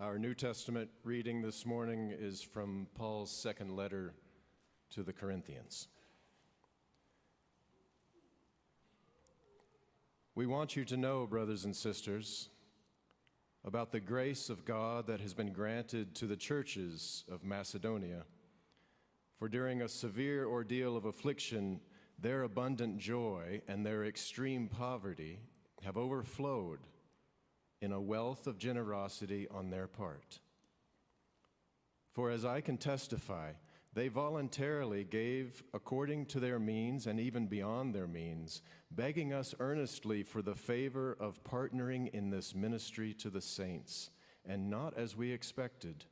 Our New Testament reading this morning is from Paul's second letter to the Corinthians. We want you to know, brothers and sisters, about the grace of God that has been granted to the churches of Macedonia. For during a severe ordeal of affliction, their abundant joy and their extreme poverty have overflowed in a wealth of generosity on their part. For as I can testify, they voluntarily gave according to their means and even beyond their means, begging us earnestly for the favor of partnering in this ministry to the saints, and not as we expected.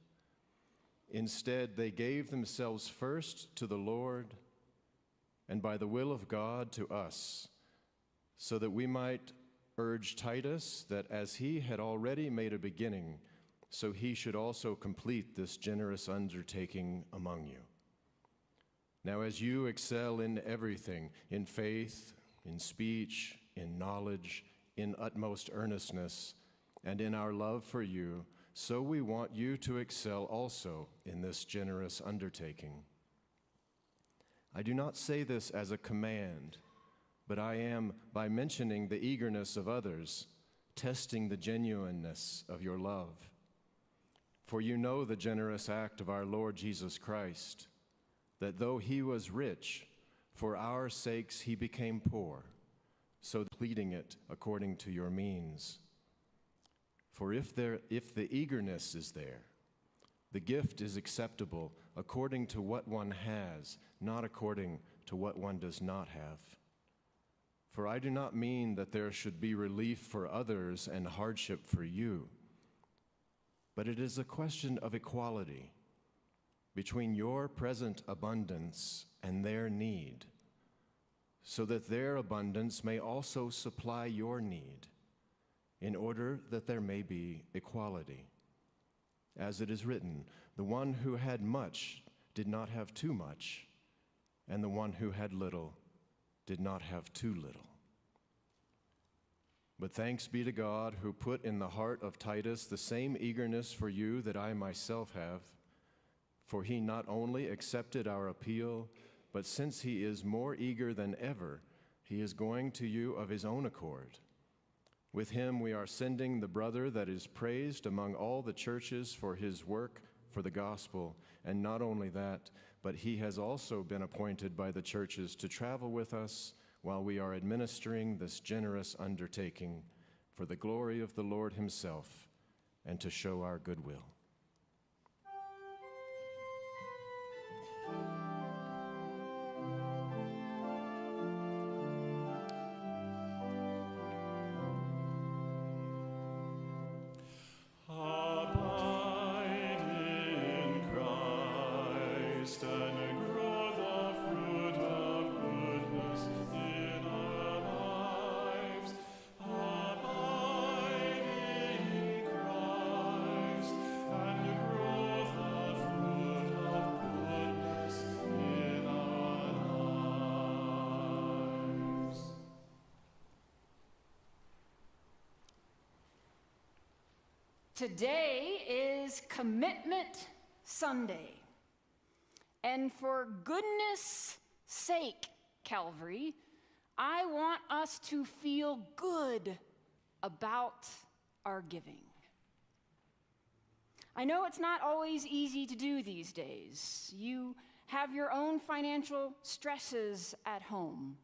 Instead, they gave themselves first to the Lord, and by the will of God to us, so that we might urge Titus that as he had already made a beginning, so he should also complete this generous undertaking among you. Now, as you excel in everything, in faith, in speech, in knowledge, in utmost earnestness, and in our love for you, so we want you to excel also in this generous undertaking. I do not say this as a command, but I am, by mentioning the eagerness of others, testing the genuineness of your love. For you know the generous act of our Lord Jesus Christ, that though he was rich, for our sakes he became poor, so pleading it according to your means. For if the eagerness is there, the gift is acceptable according to what one has, not according to what one does not have. For I do not mean that there should be relief for others and hardship for you, but it is a question of equality between your present abundance and their need, so that their abundance may also supply your need, in order that there may be equality. As it is written, the one who had much did not have too much, and the one who had little did not have too little. But thanks be to God who put in the heart of Titus the same eagerness for you that I myself have, for he not only accepted our appeal, but since he is more eager than ever, he is going to you of his own accord. With him we are sending the brother that is praised among all the churches for his work for the gospel, and not only that, but he has also been appointed by the churches to travel with us while we are administering this generous undertaking for the glory of the Lord himself and to show our goodwill. Today is Commitment Sunday, and for goodness sake, Calvary, I want us to feel good about our giving. I know it's not always easy to do these days. You have your own financial stresses at home.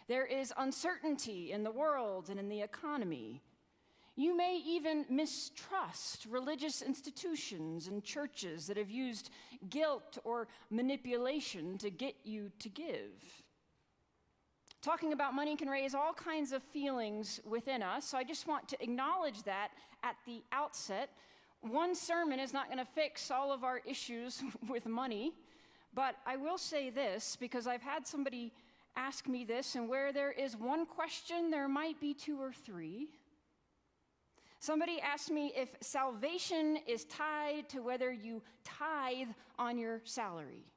There is uncertainty in the world and in the economy. You may even mistrust religious institutions and churches that have used guilt or manipulation to get you to give. Talking about money can raise all kinds of feelings within us, so I just want to acknowledge that at the outset. One sermon is not going to fix all of our issues with money, but I will say this, because I've had somebody ask me this, and where there is one question, there might be two or three. Somebody asked me if salvation is tied to whether you tithe on your salary.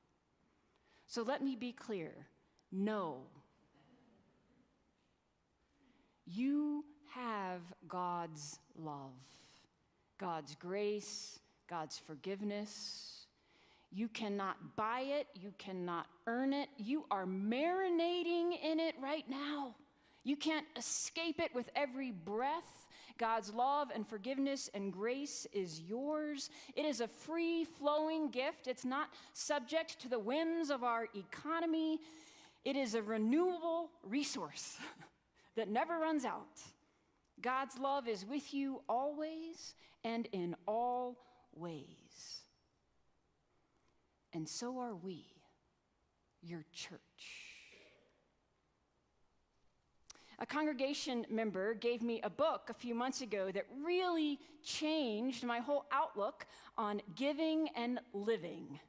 So let me be clear, no. You have God's love. God's grace, God's forgiveness. You cannot buy it. You cannot earn it. You are marinating in it right now. You can't escape it with every breath. God's love and forgiveness and grace is yours. It is a free-flowing gift. It's not subject to the whims of our economy. It is a renewable resource that never runs out. God's love is with you always and in all ways. And so are we, your church. A congregation member gave me a book a few months ago that really changed my whole outlook on giving and living.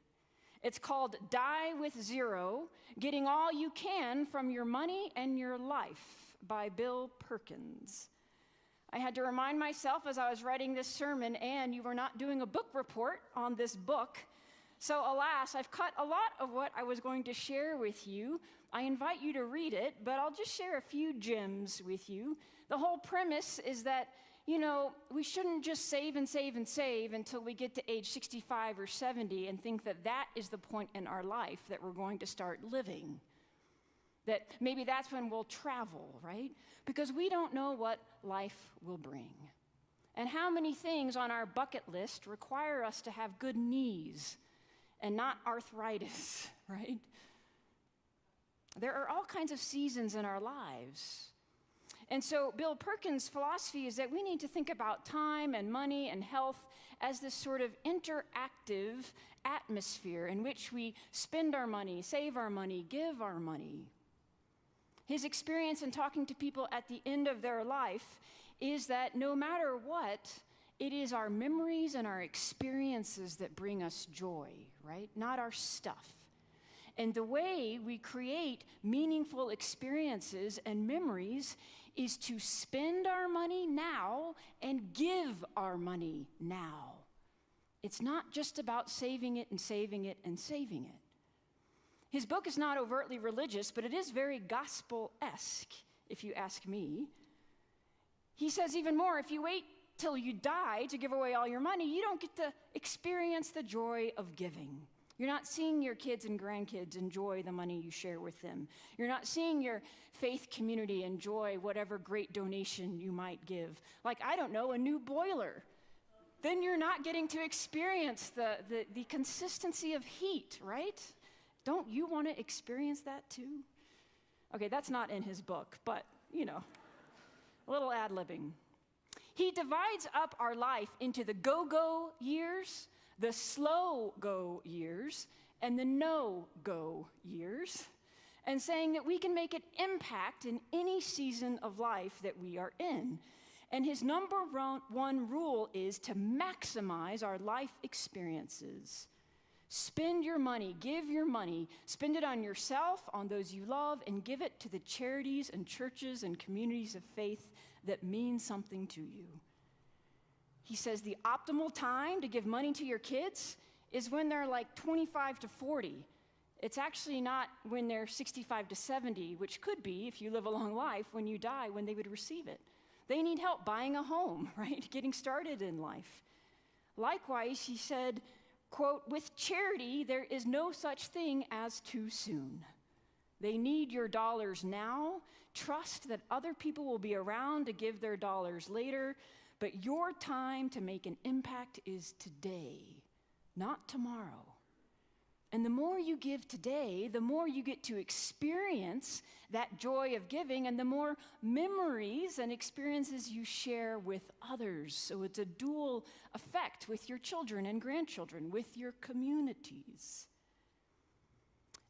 It's called Die with Zero, Getting All You Can from Your Money and Your Life by Bill Perkins. I had to remind myself as I was writing this sermon, and you were not doing a book report on this book. So alas, I've cut a lot of what I was going to share with you. I invite you to read it, but I'll just share a few gems with you. The whole premise is that, we shouldn't just save and save and save until we get to age 65 or 70 and think that that is the point in our life that we're going to start living. That maybe that's when we'll travel, right? Because we don't know what life will bring. And how many things on our bucket list require us to have good knees and not arthritis, right? There are all kinds of seasons in our lives. And so Bill Perkins' philosophy is that we need to think about time and money and health as this sort of interactive atmosphere in which we spend our money, save our money, give our money. His experience in talking to people at the end of their life is that no matter what, it is our memories and our experiences that bring us joy, right? Not our stuff. And the way we create meaningful experiences and memories is to spend our money now and give our money now. It's not just about saving it and saving it and saving it. His book is not overtly religious, but it is very gospel-esque, if you ask me. He says even more, if you wait till you die to give away all your money, you don't get to experience the joy of giving. You're not seeing your kids and grandkids enjoy the money you share with them. You're not seeing your faith community enjoy whatever great donation you might give. Like, I don't know, a new boiler. Then you're not getting to experience the consistency of heat, right? Don't you want to experience that too? Okay, that's not in his book, but, a little ad-libbing. He divides up our life into the go-go years, the slow-go years, and the no-go years, and saying that we can make an impact in any season of life that we are in. And his number one rule is to maximize our life experiences. Spend your money, give your money, spend it on yourself, on those you love, and give it to the charities and churches and communities of faith that mean something to you. He says the optimal time to give money to your kids is when they're like 25 to 40. It's actually not when they're 65 to 70, which could be, if you live a long life, when you die, when they would receive it. They need help buying a home, right? Getting started in life. Likewise, he said, quote, with charity, there is no such thing as too soon. They need your dollars now. Trust that other people will be around to give their dollars later, but your time to make an impact is today, not tomorrow. And the more you give today, the more you get to experience that joy of giving and the more memories and experiences you share with others. So it's a dual effect with your children and grandchildren, with your communities.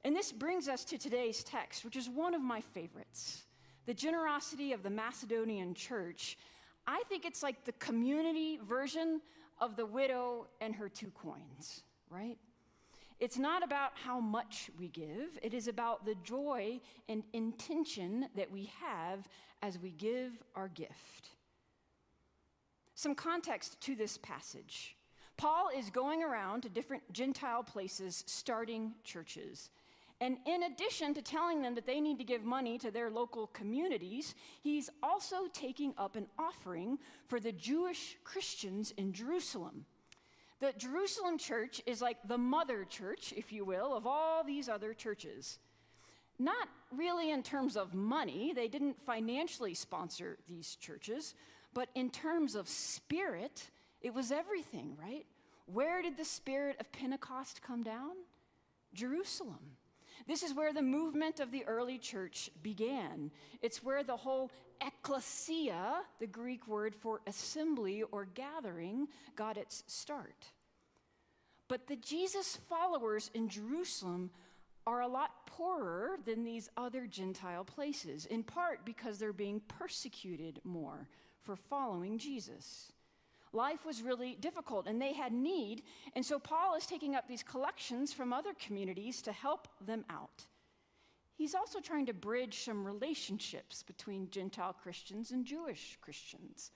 And this brings us to today's text, which is one of my favorites. The generosity of the Macedonian church. I think it's like the community version of the widow and her 2 coins, right? It's not about how much we give. It is about the joy and intention that we have as we give our gift. Some context to this passage. Paul is going around to different Gentile places, starting churches. And in addition to telling them that they need to give money to their local communities, he's also taking up an offering for the Jewish Christians in Jerusalem. The Jerusalem church is like the mother church, if you will, of all these other churches. Not really in terms of money, they didn't financially sponsor these churches, but in terms of spirit, it was everything, right? Where did the spirit of Pentecost come down? Jerusalem. This is where the movement of the early church began. It's where the whole ecclesia, the Greek word for assembly or gathering, got its start. But the Jesus followers in Jerusalem are a lot poorer than these other Gentile places, in part because they're being persecuted more for following Jesus. Life was really difficult, and they had need, and so Paul is taking up these collections from other communities to help them out. He's also trying to bridge some relationships between Gentile Christians and Jewish Christians.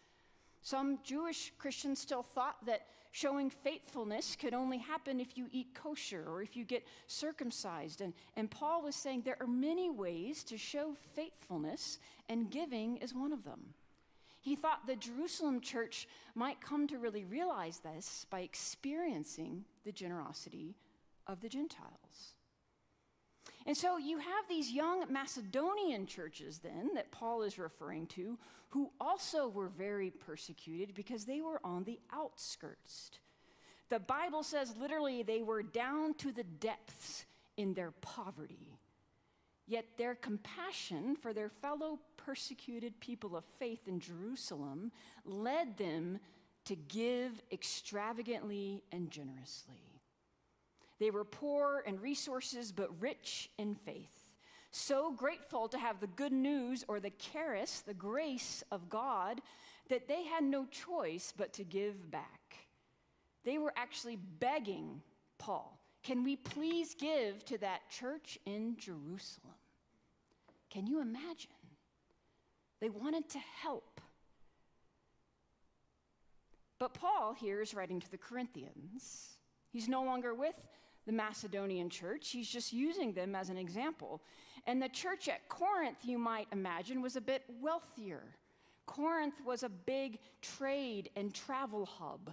Some Jewish Christians still thought that showing faithfulness could only happen if you eat kosher or if you get circumcised, and Paul was saying there are many ways to show faithfulness, and giving is one of them. He thought the Jerusalem church might come to really realize this by experiencing the generosity of the Gentiles. And so you have these young Macedonian churches then that Paul is referring to, who also were very persecuted because they were on the outskirts. The Bible says literally they were down to the depths in their poverty. Yet their compassion for their fellow persecuted people of faith in Jerusalem led them to give extravagantly and generously. They were poor in resources, but rich in faith. So grateful to have the good news, or the charis, the grace of God, that they had no choice but to give back. They were actually begging Paul, can we please give to that church in Jerusalem? Can you imagine? They wanted to help. But Paul here is writing to the Corinthians. He's no longer with the Macedonian church. He's just using them as an example. And the church at Corinth, you might imagine, was a bit wealthier. Corinth was a big trade and travel hub.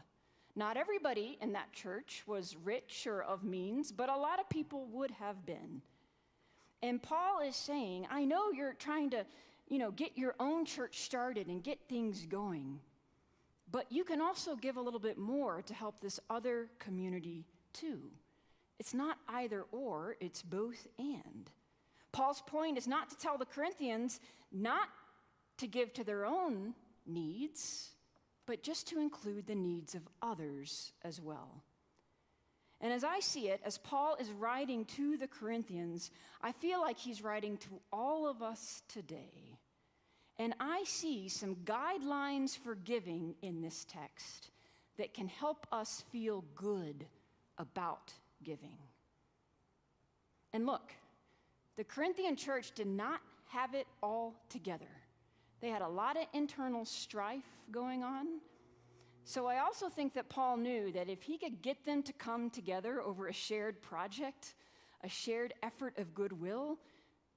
Not everybody in that church was rich or of means, but a lot of people would have been. And Paul is saying, I know you're trying to, get your own church started and get things going, but you can also give a little bit more to help this other community too. It's not either or, it's both and. Paul's point is not to tell the Corinthians not to give to their own needs, but just to include the needs of others as well. And as I see it, as Paul is writing to the Corinthians, I feel like he's writing to all of us today. And I see some guidelines for giving in this text that can help us feel good about giving. And look, the Corinthian church did not have it all together. They had a lot of internal strife going on. So I also think that Paul knew that if he could get them to come together over a shared project, a shared effort of goodwill,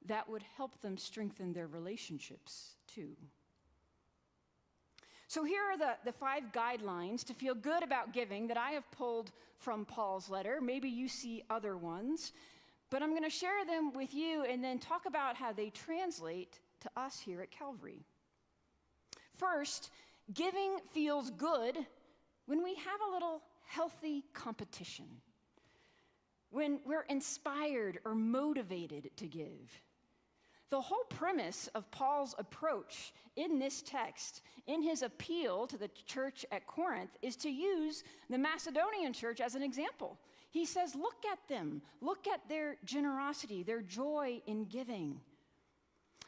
that would help them strengthen their relationships too. So here are the 5 guidelines to feel good about giving that I have pulled from Paul's letter. Maybe you see other ones, but I'm going to share them with you and then talk about how they translate to us here at Calvary. First, giving feels good when we have a little healthy competition, when we're inspired or motivated to give. The whole premise of Paul's approach in this text, in his appeal to the church at Corinth, is to use the Macedonian church as an example. He says, look at them, look at their generosity, their joy in giving.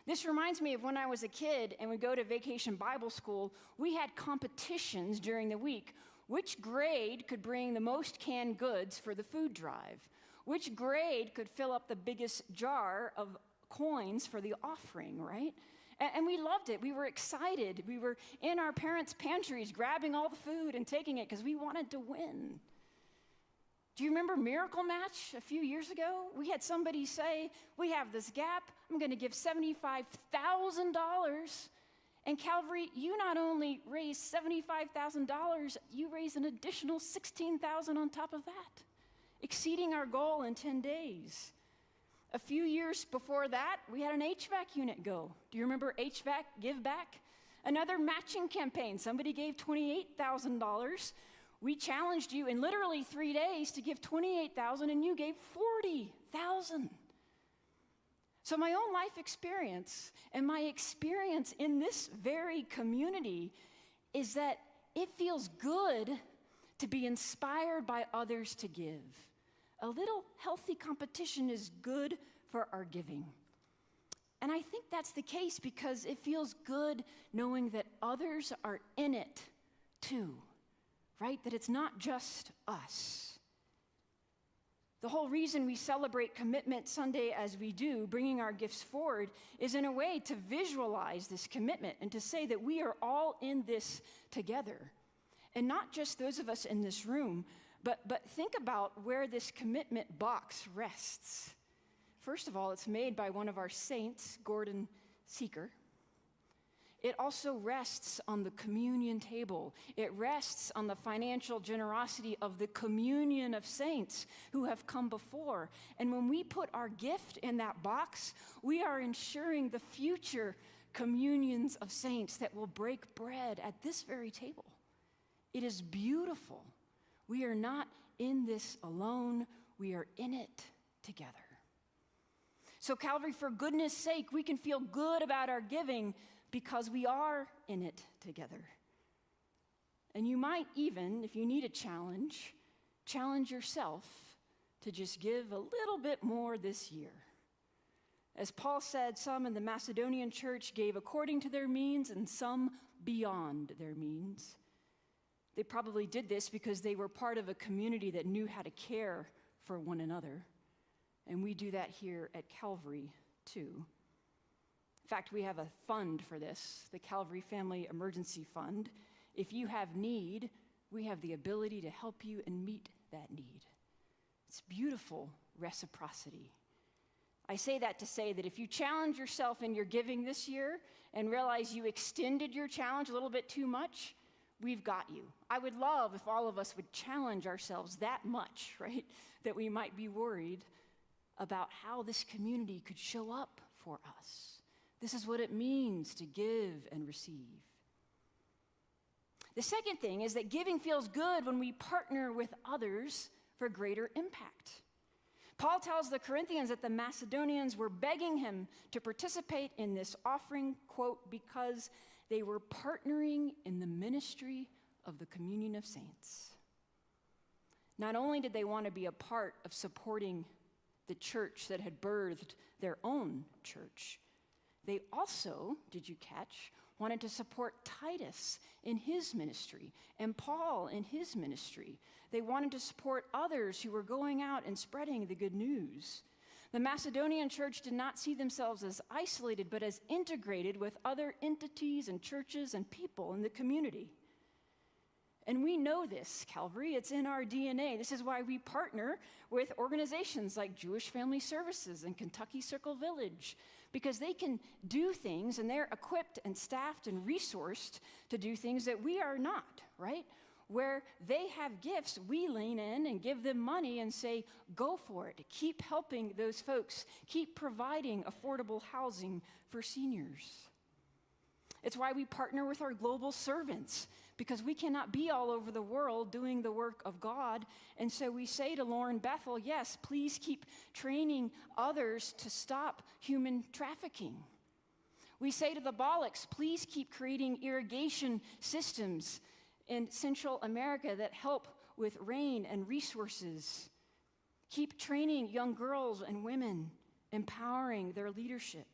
This reminds me of when I was a kid and would go to vacation Bible school. We had competitions during the week. Which grade could bring the most canned goods for the food drive? Which grade could fill up the biggest jar of coins for the offering, right? And we loved it. We were excited. We were in our parents' pantries grabbing all the food and taking it because we wanted to win. Do you remember Miracle Match a few years ago? We had somebody say, we have this gap, I'm going to give $75,000. And Calvary, you not only raised $75,000, you raised an additional $16,000 on top of that, exceeding our goal in 10 days. A few years before that, we had an HVAC unit go. Do you remember HVAC Give Back? Another matching campaign. Somebody gave $28,000. We challenged you in literally 3 days to give $28,000, and you gave $40,000. So my own life experience and my experience in this very community is that it feels good to be inspired by others to give. A little healthy competition is good for our giving. And I think that's the case because it feels good knowing that others are in it too, right? That it's not just us. The whole reason we celebrate Commitment Sunday as we do, bringing our gifts forward, is in a way to visualize this commitment and to say that we are all in this together. And not just those of us in this room, but think about where this commitment box rests. First of all, it's made by one of our saints, Gordon Seeker. It also rests on the communion table. It rests on the financial generosity of the communion of saints who have come before. And when we put our gift in that box, we are ensuring the future communions of saints that will break bread at this very table. It is beautiful. We are not in this alone. We are in it together. So Calvary, for goodness sake, we can feel good about our giving because we are in it together. And you might even, if you need a challenge yourself to just give a little bit more this year. As Paul said, some in the Macedonian church gave according to their means and some beyond their means. They probably did this because they were part of a community that knew how to care for one another. And we do that here at Calvary too. In fact, we have a fund for this, the Calvary Family Emergency Fund. If you have need, we have the ability to help you and meet that need. It's beautiful reciprocity. I say that to say that if you challenge yourself in your giving this year and realize you extended your challenge a little bit too much, we've got you. I would love if all of us would challenge ourselves that much, right, that we might be worried about how this community could show up for us. This is what it means to give and receive. The second thing is that giving feels good when we partner with others for greater impact. Paul tells the Corinthians that the Macedonians were begging him to participate in this offering, quote, because they were partnering in the ministry of the communion of saints. Not only did they want to be a part of supporting the church that had birthed their own church, they also, did you catch, wanted to support Titus in his ministry and Paul in his ministry. They wanted to support others who were going out and spreading the good news. The Macedonian church did not see themselves as isolated, but as integrated with other entities and churches and people in the community. And we know this, Calvary. It's in our DNA. This is why we partner with organizations like Jewish Family Services and Kentucky Circle Village, because they can do things and they're equipped and staffed and resourced to do things that we are not, right? Where they have gifts, we lean in and give them money and say, go for it. Keep helping those folks. Keep providing affordable housing for seniors. It's why we partner with our global servants, because we cannot be all over the world doing the work of God. And so we say to Lauren Bethel, yes, please keep training others to stop human trafficking. We say to the Bollocks, please keep creating irrigation systems in Central America that help with rain and resources. Keep training young girls and women, empowering their leadership.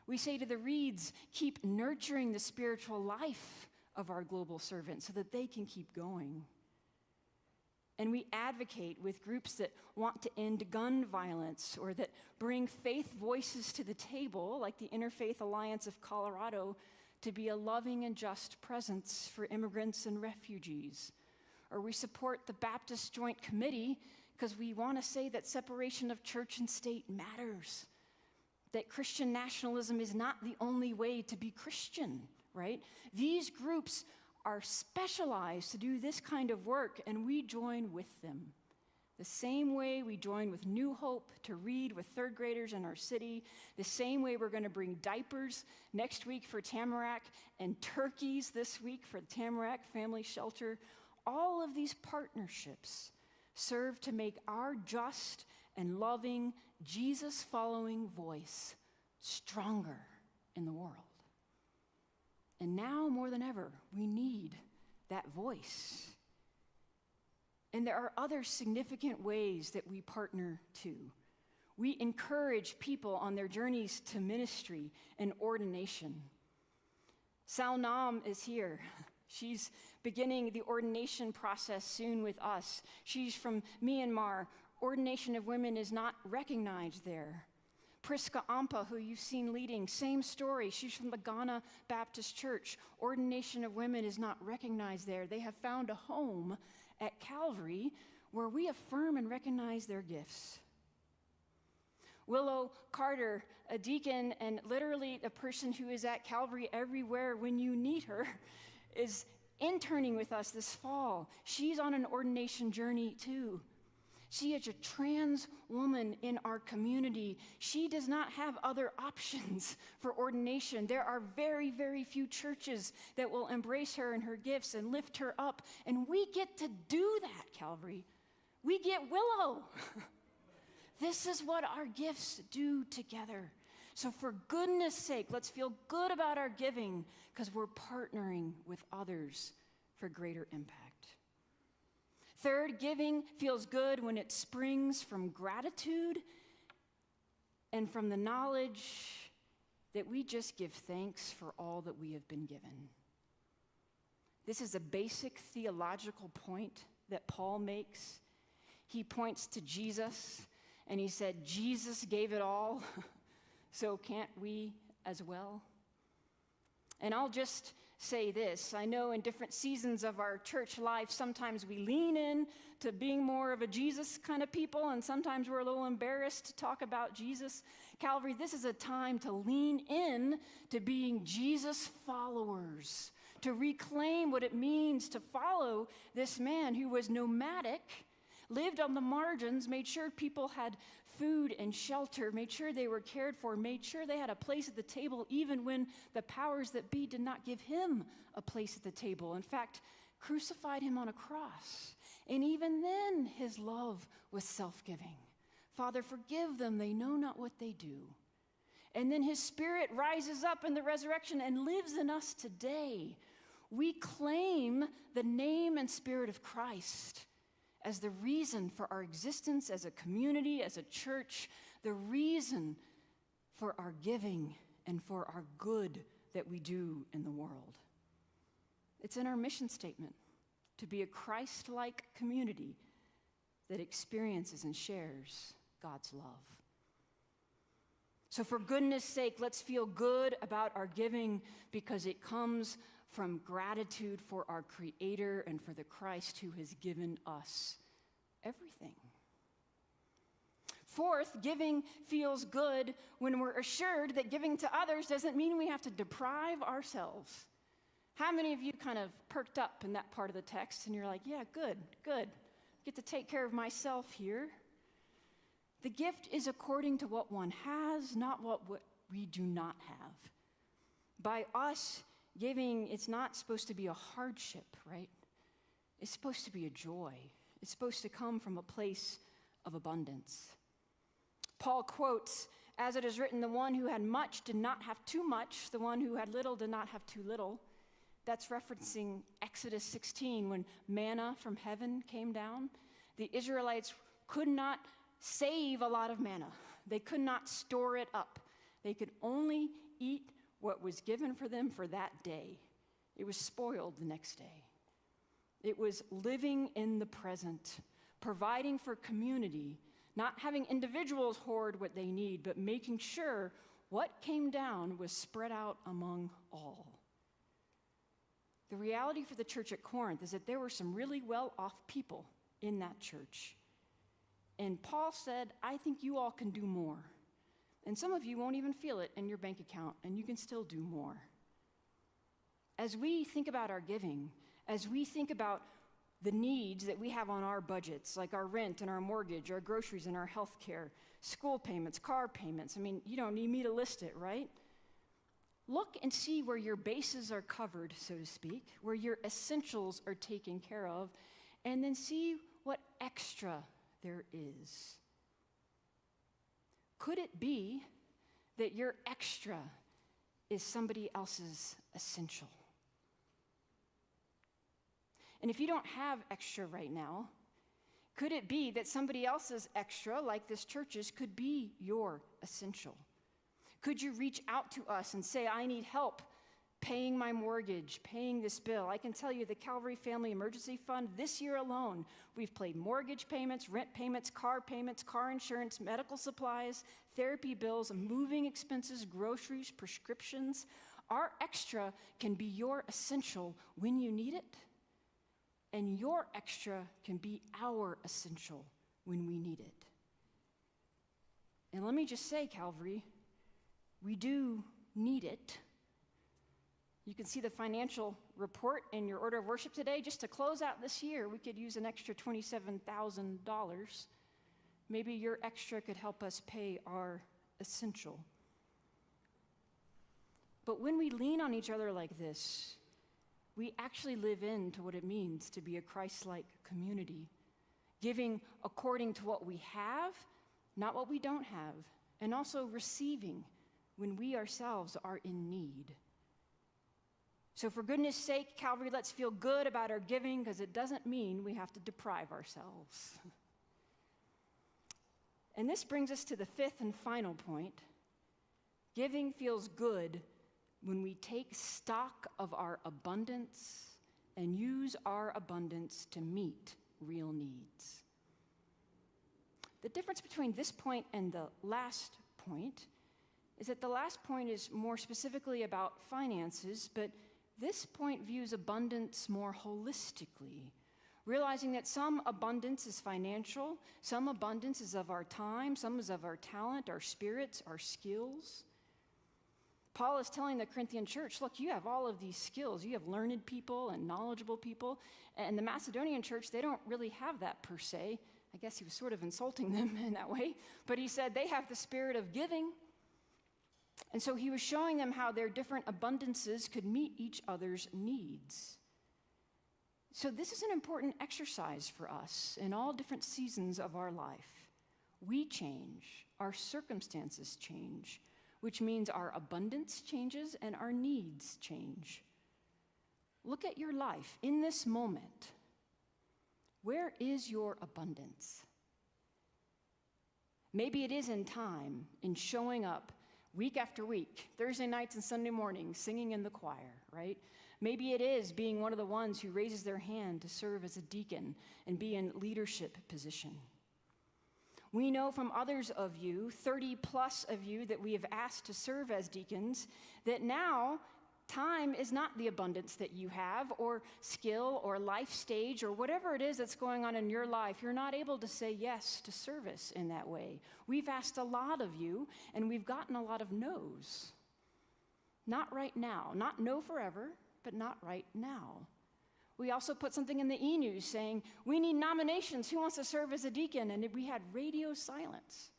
We say to the Reeds, keep nurturing the spiritual life of our global servants so that they can keep going. And we advocate with groups that want to end gun violence or that bring faith voices to the table, like the Interfaith Alliance of Colorado, to be a loving and just presence for immigrants and refugees. Or we support the Baptist Joint Committee because we want to say that separation of church and state matters, that Christian nationalism is not the only way to be Christian, right? These groups are specialized to do this kind of work, and we join with them. The same way we join with New Hope to read with third graders in our city, the same way we're going to bring diapers next week for Tamarack and turkeys this week for the Tamarack Family Shelter. All of these partnerships serve to make our just and loving, Jesus-following voice stronger in the world. And now more than ever, we need that voice. And there are other significant ways that we partner too. We encourage people on their journeys to ministry and ordination. Sal Nam is here. She's beginning the ordination process soon with us. She's from Myanmar. Ordination of women is not recognized there. Priska Ampa, who you've seen leading, same story. She's from the Ghana Baptist Church. Ordination of women is not recognized there. They have found a home at Calvary where we affirm and recognize their gifts. Willow Carter, a deacon and literally a person who is at Calvary everywhere when you need her, is interning with us this fall. She's on an ordination journey too. She is a trans woman in our community. She does not have other options for ordination. There are very, very few churches that will embrace her and her gifts and lift her up. And we get to do that, Calvary. We get Willow. This is what our gifts do together. So for goodness sake, let's feel good about our giving because we're partnering with others for greater impact. Third, giving feels good when it springs from gratitude and from the knowledge that we just give thanks for all that we have been given. This is a basic theological point that Paul makes. He points to Jesus, and he said, Jesus gave it all, so can't we as well? And I'll just say this. I know in different seasons of our church life, sometimes we lean in to being more of a Jesus kind of people, and sometimes we're a little embarrassed to talk about Jesus. Calvary, this is a time to lean in to being Jesus followers, to reclaim what it means to follow this man who was nomadic, lived on the margins, made sure people had food and shelter, made sure they were cared for, made sure they had a place at the table even when the powers that be did not give him a place at the table. In fact, crucified him on a cross. And even then, his love was self-giving. Father, forgive them, they know not what they do. And then his spirit rises up in the resurrection and lives in us today. We claim the name and spirit of Christ as the reason for our existence as a community, as a church, the reason for our giving and for our good that we do in the world. It's in our mission statement to be a Christ-like community that experiences and shares God's love. So for goodness sake, let's feel good about our giving because it comes from gratitude for our Creator and for the Christ who has given us everything. Fourth, giving feels good when we're assured that giving to others doesn't mean we have to deprive ourselves. How many of you kind of perked up in that part of the text and you're like, yeah, good. Get to take care of myself here. The gift is according to what one has, not what we do not have. By us giving, it's not supposed to be a hardship, right? It's supposed to be a joy. It's supposed to come from a place of abundance. Paul quotes, as it is written, the one who had much did not have too much. The one who had little did not have too little. That's referencing Exodus 16 when manna from heaven came down. The Israelites could not save a lot of manna. They could not store it up. They could only eat what was given for them for that day. It was spoiled the next day. It was living in the present, providing for community, not having individuals hoard what they need, but making sure what came down was spread out among all. The reality for the church at Corinth is that there were some really well-off people in that church. And Paul said, I think you all can do more. And some of you won't even feel it in your bank account, and you can still do more. As we think about our giving, as we think about the needs that we have on our budgets, like our rent and our mortgage, our groceries and our health care, school payments, car payments, I mean, you don't need me to list it, right? Look and see where your bases are covered, so to speak, where your essentials are taken care of, and then see what extra there is. Could it be that your extra is somebody else's essential? And if you don't have extra right now, could it be that somebody else's extra, like this church's, could be your essential? Could you reach out to us and say, I need help paying my mortgage, paying this bill? I can tell you the Calvary Family Emergency Fund, this year alone, we've paid mortgage payments, rent payments, car insurance, medical supplies, therapy bills, moving expenses, groceries, prescriptions. Our extra can be your essential when you need it. And your extra can be our essential when we need it. And let me just say, Calvary, we do need it. You can see the financial report in your order of worship today. Just to close out this year, we could use an extra $27,000. Maybe your extra could help us pay our essential. But when we lean on each other like this, we actually live into what it means to be a Christ-like community, giving according to what we have, not what we don't have, and also receiving when we ourselves are in need. So for goodness sake, Calvary, let's feel good about our giving, because it doesn't mean we have to deprive ourselves. And this brings us to the fifth and final point. Giving feels good when we take stock of our abundance and use our abundance to meet real needs. The difference between this point and the last point is that the last point is more specifically about finances, but this point views abundance more holistically, realizing that some abundance is financial, some abundance is of our time, some is of our talent, our spirits, our skills. Paul is telling the Corinthian church, look, you have all of these skills. You have learned people and knowledgeable people. And the Macedonian church, they don't really have that per se. I guess he was sort of insulting them in that way. But he said they have the spirit of giving. And so he was showing them how their different abundances could meet each other's needs. So this is an important exercise for us in all different seasons of our life. We change, our circumstances change, which means our abundance changes and our needs change. Look at your life in this moment. Where is your abundance? Maybe it is in time, in showing up week after week, Thursday nights and Sunday mornings, singing in the choir, right? Maybe it is being one of the ones who raises their hand to serve as a deacon and be in leadership position. We know from others of you, 30 plus of you that we have asked to serve as deacons, that now time is not the abundance that you have, or skill, or life stage, or whatever it is that's going on in your life. You're not able to say yes to service in that way. We've asked a lot of you, and we've gotten a lot of no's. Not right now. Not no forever, but not right now. We also put something in the e-news saying, we need nominations. Who wants to serve as a deacon? And we had radio silence.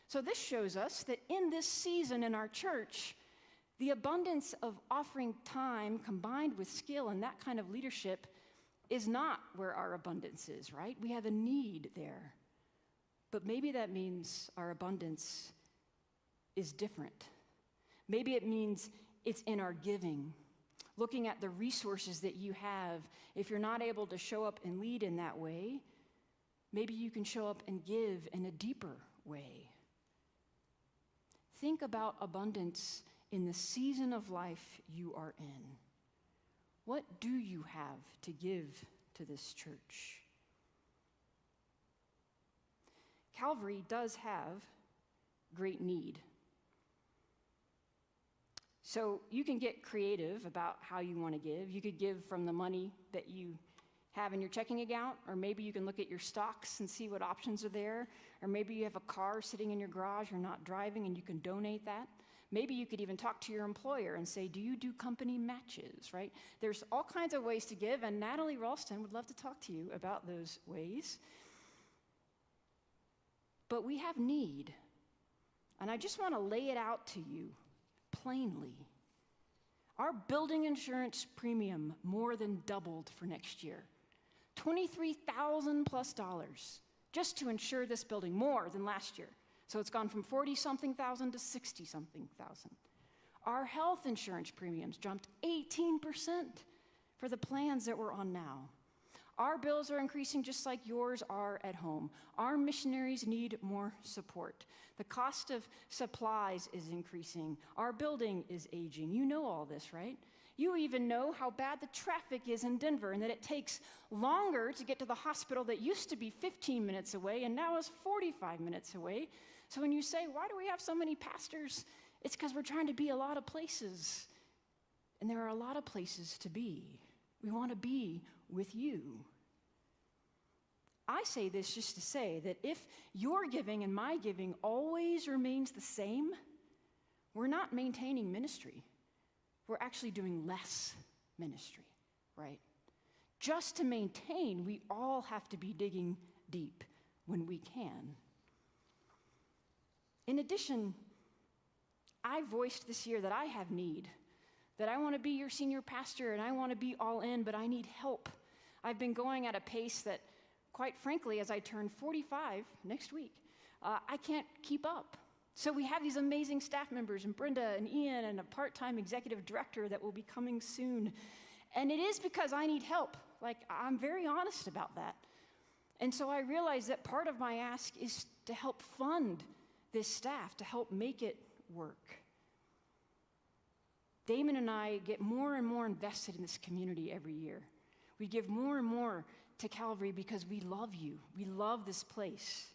So this shows us that in this season in our church, the abundance of offering time combined with skill and that kind of leadership is not where our abundance is, right? We have a need there. But maybe that means our abundance is different. Maybe it means it's in our giving. Looking at the resources that you have, if you're not able to show up and lead in that way, maybe you can show up and give in a deeper way. Think about abundance in the season of life you are in. What do you have to give to this church? Calvary does have great need. So you can get creative about how you want to give. You could give from the money that you have in your checking account, or maybe you can look at your stocks and see what options are there, or maybe you have a car sitting in your garage you're not driving and you can donate that. Maybe you could even talk to your employer and say, do you do company matches, right? There's all kinds of ways to give, and Natalie Ralston would love to talk to you about those ways. But we have need, and I just want to lay it out to you plainly. Our building insurance premium more than doubled for next year. $23,000 plus just to insure this building, more than last year. So it's gone from 40-something thousand to 60-something thousand. Our health insurance premiums jumped 18% for the plans that we're on now. Our bills are increasing just like yours are at home. Our missionaries need more support. The cost of supplies is increasing. Our building is aging. You know all this, right? You even know how bad the traffic is in Denver and that it takes longer to get to the hospital that used to be 15 minutes away and now is 45 minutes away. So when you say, why do we have so many pastors? It's because we're trying to be a lot of places. And there are a lot of places to be. We want to be with you. I say this just to say that if your giving and my giving always remains the same, we're not maintaining ministry. We're actually doing less ministry, right? Just to maintain, we all have to be digging deep when we can. In addition, I voiced this year that I have need, that I want to be your senior pastor and I want to be all in, but I need help. I've been going at a pace that, quite frankly, as I turn 45 next week, I can't keep up. So we have these amazing staff members, and Brenda and Ian and a part-time executive director that will be coming soon. And it is because I need help. Like, I'm very honest about that. And so I realize that part of my ask is to help fund this staff, to help make it work. Damon and I get more and more invested in this community every year. We give more and more to Calvary because we love you. We love this place.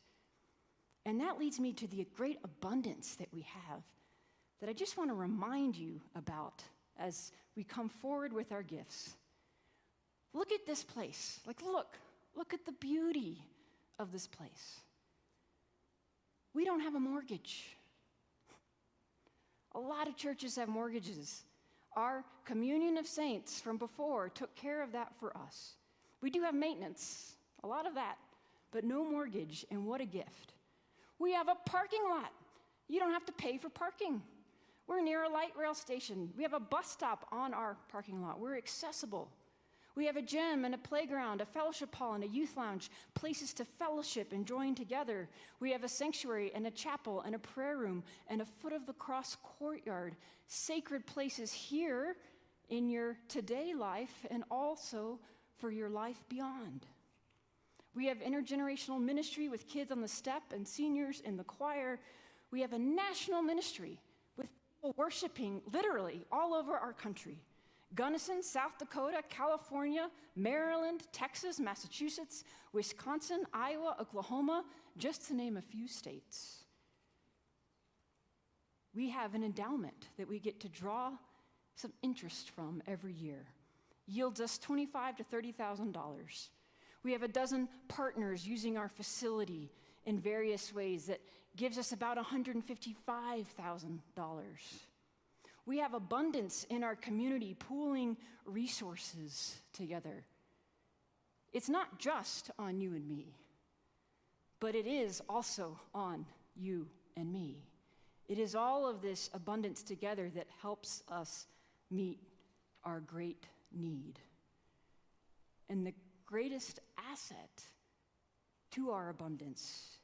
And that leads me to the great abundance that we have that I just want to remind you about as we come forward with our gifts. Look at this place. Like, look at the beauty of this place. We don't have a mortgage. A lot of churches have mortgages. Our communion of saints from before took care of that for us. We do have maintenance, a lot of that, but no mortgage, and what a gift. We have a parking lot. You don't have to pay for parking. We're near a light rail station. We have a bus stop on our parking lot. We're accessible. We have a gym and a playground, a fellowship hall and a youth lounge, places to fellowship and join together. We have a sanctuary and a chapel and a prayer room and a foot of the cross courtyard, sacred places here in your today life and also for your life beyond. We have intergenerational ministry with kids on the step and seniors in the choir. We have a national ministry with people worshiping literally all over our country. Gunnison, South Dakota, California, Maryland, Texas, Massachusetts, Wisconsin, Iowa, Oklahoma, just to name a few states. We have an endowment that we get to draw some interest from every year. Yields us $25,000 to $30,000. We have a dozen partners using our facility in various ways that gives us about $155,000. We have abundance in our community, pooling resources together. It's not just on you and me, but it is also on you and me. It is all of this abundance together that helps us meet our great need. And the greatest asset to our abundance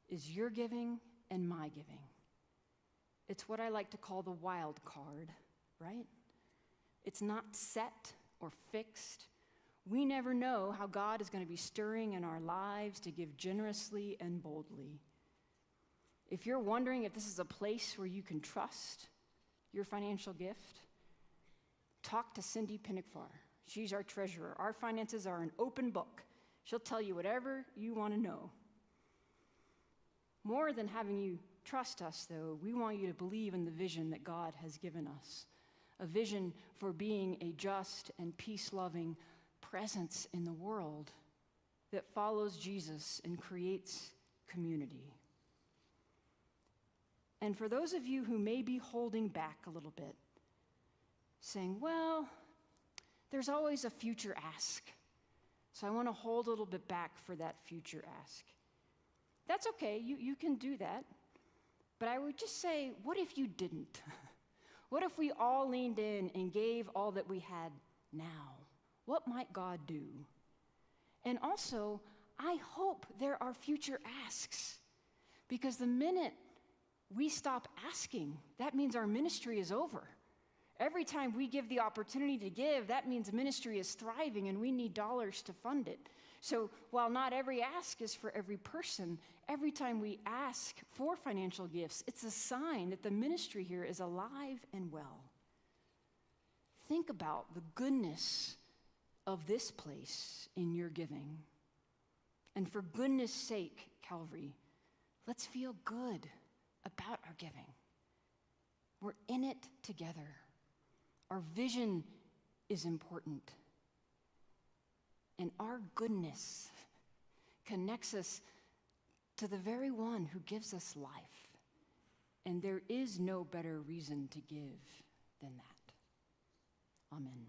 is your giving and my giving. It's what I like to call the wild card, right? It's not set or fixed. We never know how God is going to be stirring in our lives to give generously and boldly. If you're wondering if this is a place where you can trust your financial gift, talk to Cindy Pinnickfar. She's our treasurer. Our finances are an open book. She'll tell you whatever you want to know. More than having you trust us, though, we want you to believe in the vision that God has given us, a vision for being a just and peace-loving, presence in the world that follows Jesus and creates community. And for those of you who may be holding back a little bit, saying, well, there's always a future ask, so I want to hold a little bit back for that future ask. That's okay, you can do that. But I would just say, what if you didn't? What if we all leaned in and gave all that we had now? What might God do? And also, I hope there are future asks, because the minute we stop asking, that means our ministry is over. Every time we give the opportunity to give, that means ministry is thriving and we need dollars to fund it. So while not every ask is for every person, every time we ask for financial gifts, it's a sign that the ministry here is alive and well. Think about the goodness of this place in your giving. And for goodness sake, Calvary, let's feel good about our giving. We're in it together. Our vision is important. And our goodness connects us to the very one who gives us life. And there is no better reason to give than that. Amen.